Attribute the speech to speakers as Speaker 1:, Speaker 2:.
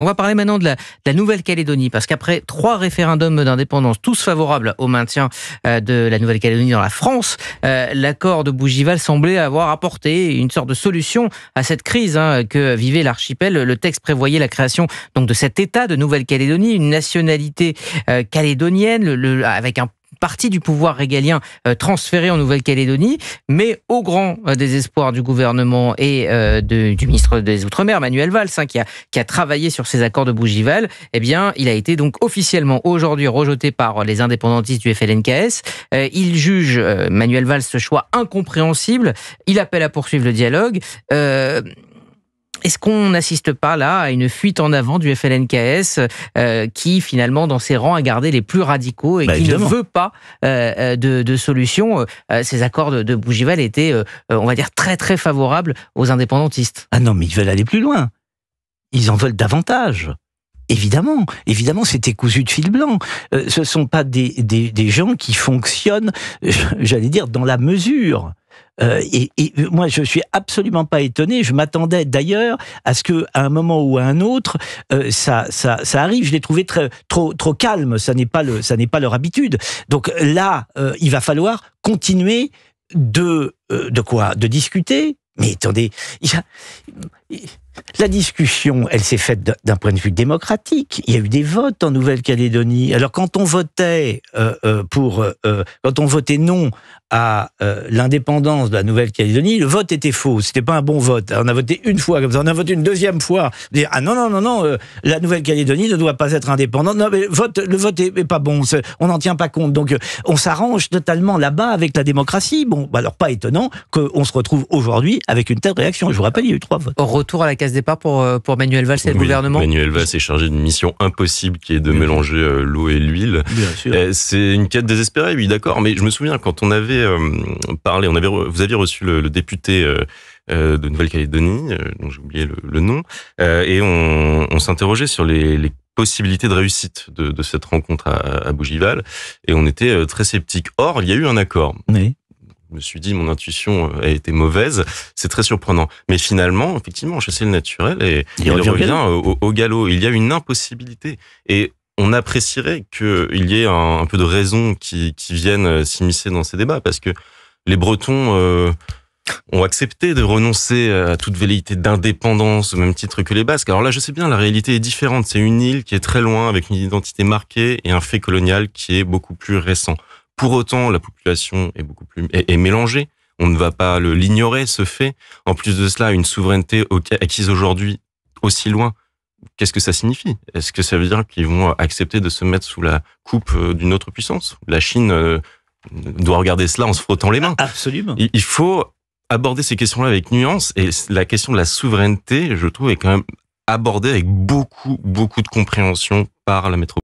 Speaker 1: On va parler maintenant de la Nouvelle-Calédonie, parce qu'après 3 référendums d'indépendance, tous favorables au maintien de la Nouvelle-Calédonie dans la France, l'accord de Bougival semblait avoir apporté une sorte de solution à cette crise que vivait l'archipel. Le texte prévoyait la création donc de cet État de Nouvelle-Calédonie, une nationalité calédonienne, avec un partie du pouvoir régalien transféré en Nouvelle-Calédonie, mais au grand désespoir du gouvernement et du ministre des Outre-mer, Manuel Valls, qui a travaillé sur ces accords de Bougival, eh bien, il a été donc officiellement aujourd'hui rejeté par les indépendantistes du FLNKS. Il juge, Manuel Valls, ce choix incompréhensible. Il appelle à poursuivre le dialogue. Est-ce qu'on n'assiste pas là à une fuite en avant du FLNKS qui finalement dans ses rangs a gardé les plus radicaux et qui évidemment ne veut pas de solution? Ces accords de Bougival étaient, on va dire, très très favorables aux indépendantistes.
Speaker 2: Ah non, mais ils veulent aller plus loin. Ils en veulent davantage. Évidemment, c'était cousu de fil blanc. Ce ne sont pas des gens qui fonctionnent, j'allais dire, dans la mesure. Et moi, je suis absolument pas étonné. Je m'attendais d'ailleurs à ce que, à un moment ou à un autre, ça arrive. Je l'ai trouvé trop calme. Ça n'est pas leur habitude. Donc là, il va falloir continuer de discuter. Mais attendez, la discussion, elle s'est faite d'un point de vue démocratique. Il y a eu des votes en Nouvelle-Calédonie. Alors quand on votait quand on votait non à l'indépendance de la Nouvelle-Calédonie, le vote était faux. C'était pas un bon vote. On a voté une fois comme ça. On a voté une deuxième fois. Dire non, la Nouvelle-Calédonie ne doit pas être indépendante. Non, mais le vote est pas bon. On n'en tient pas compte. Donc on s'arrange totalement là-bas avec la démocratie. Bon, alors pas étonnant qu'on se retrouve aujourd'hui avec une telle réaction. Je vous rappelle, il y a eu 3 votes.
Speaker 1: Retour à la case départ pour Manuel Valls et le gouvernement.
Speaker 3: Manuel Valls est chargé d'une mission impossible qui est de mélanger l'eau et l'huile. Bien sûr. C'est une quête désespérée, oui, d'accord. Mais je me souviens quand on avait parlé, vous aviez reçu le député de Nouvelle-Calédonie, dont j'ai oublié le nom, et on s'interrogeait sur les possibilités de réussite de cette rencontre à Bougival, et on était très sceptiques. Or, il y a eu un accord.
Speaker 2: Oui.
Speaker 3: Je me suis dit, mon intuition a été mauvaise. C'est très surprenant. Mais finalement, effectivement, chasser le naturel et il revient au galop. Il y a une impossibilité. Et on apprécierait qu'il y ait un peu de raison qui vienne s'immiscer dans ces débats, parce que les Bretons ont accepté de renoncer à toute velléité d'indépendance au même titre que les Basques. Alors là, je sais bien, la réalité est différente. C'est une île qui est très loin, avec une identité marquée, et un fait colonial qui est beaucoup plus récent. Pour autant, la population est mélangée. On ne va pas l'ignorer, ce fait. En plus de cela, une souveraineté acquise aujourd'hui aussi loin. Qu'est-ce que ça signifie? Est-ce que ça veut dire qu'ils vont accepter de se mettre sous la coupe d'une autre puissance? La Chine doit regarder cela en se frottant les mains.
Speaker 2: Absolument.
Speaker 3: Il faut aborder ces questions-là avec nuance, et la question de la souveraineté, je trouve, est quand même abordée avec beaucoup de compréhension par la métropole.